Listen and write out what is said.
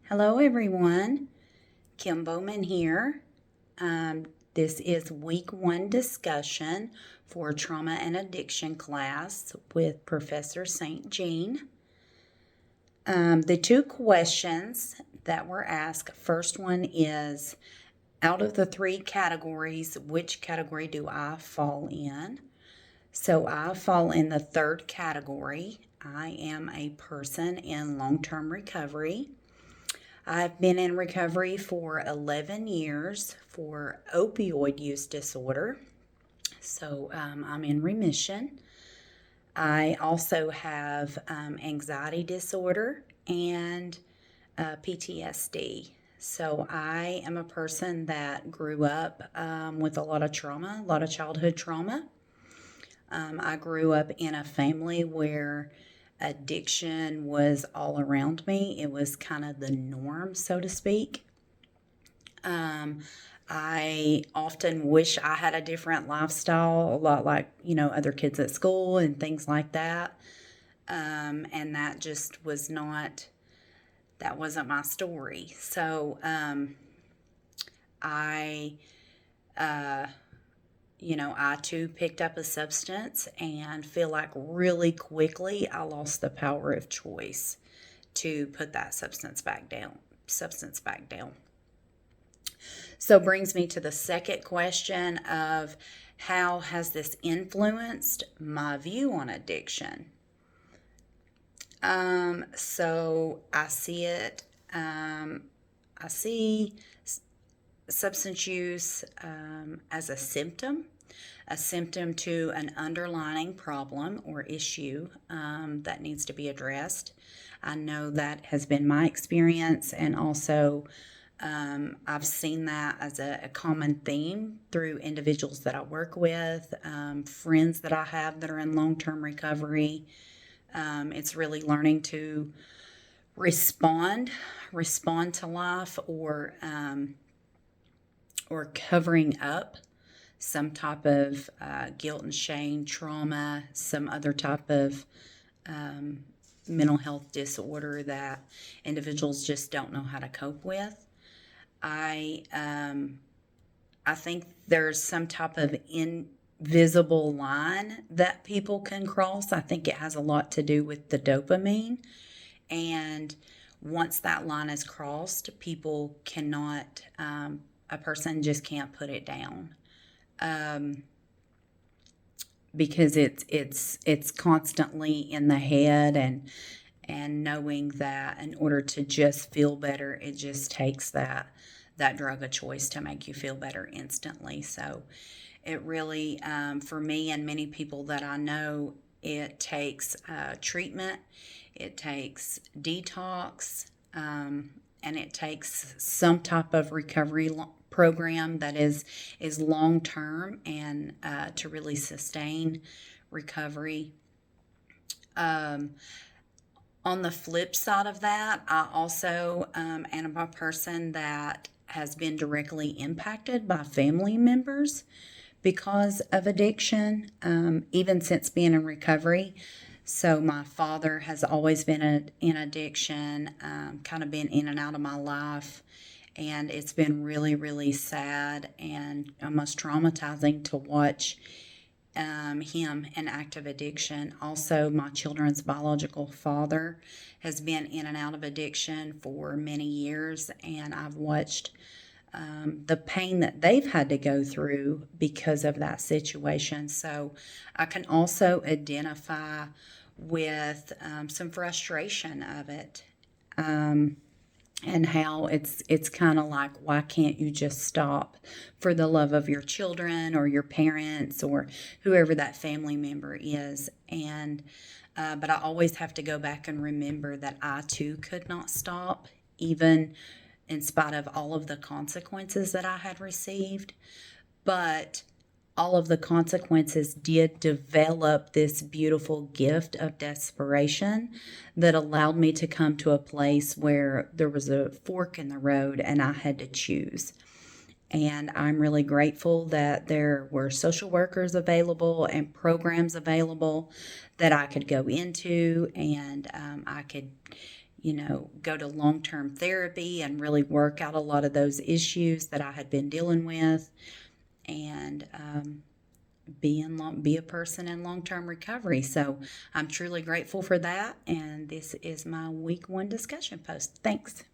Hello, everyone. Kim Bowman here. This is week one discussion for trauma and addiction class with Professor St. Jean. The two questions that were asked, first one is, out of the three categories, which category do I fall in? So I fall in the third category. I am a person in long-term recovery. I've been in recovery for 11 years for opioid use disorder. So I'm in remission. I also have anxiety disorder and PTSD. So I am a person that grew up with a lot of trauma, a lot of childhood trauma. I grew up in a family where addiction was all around me. It was kind of the norm, so to speak. Um, I often wish I had a different lifestyle, a lot like, other kids at school and things like that. And that just was not, that wasn't my story. So I, uh, I too picked up a substance and feel like really quickly I lost the power of choice to put that substance back down. So brings me to the second question of how has this influenced my view on addiction? So I see it. I see substance use as a symptom to an underlying problem or issue that needs to be addressed. I know that has been my experience, and also I've seen that as a common theme through individuals that I work with, friends that I have that are in long-term recovery. It's really learning to respond to life, or covering up some type of guilt and shame, trauma, some other type of mental health disorder that individuals just don't know how to cope with. I think there's some type of invisible line that people can cross. I think it has a lot to do with the dopamine. And once that line is crossed, people cannot, a person just can't put it down. Because it's constantly in the head, and knowing that in order to just feel better, it just takes that drug of choice to make you feel better instantly. So it really, for me and many people that I know, it takes treatment, it takes detox, and it takes some type of recovery program that is long term, and to really sustain recovery. On the flip side of that, I also am a person that has been directly impacted by family members because of addiction, even since being in recovery. So my father has always been in addiction, kind of been in and out of my life. And it's been really, really sad and almost traumatizing to watch him in active addiction. Also, my children's biological father has been in and out of addiction for many years, and I've watched the pain that they've had to go through because of that situation. So I can also identify with some frustration of it. And how it's kind of like, why can't you just stop for the love of your children or your parents or whoever that family member is? And but I always have to go back and remember that I too could not stop, even in spite of all of the consequences that I had received. But all of the consequences did develop this beautiful gift of desperation that allowed me to come to a place where there was a fork in the road and I had to choose. And I'm really grateful that there were social workers available and programs available that I could go into, and I could, go to long-term therapy and really work out a lot of those issues that I had been dealing with, and be a person in long-term recovery. So I'm truly grateful for that. And this is my week 1 discussion post. Thanks.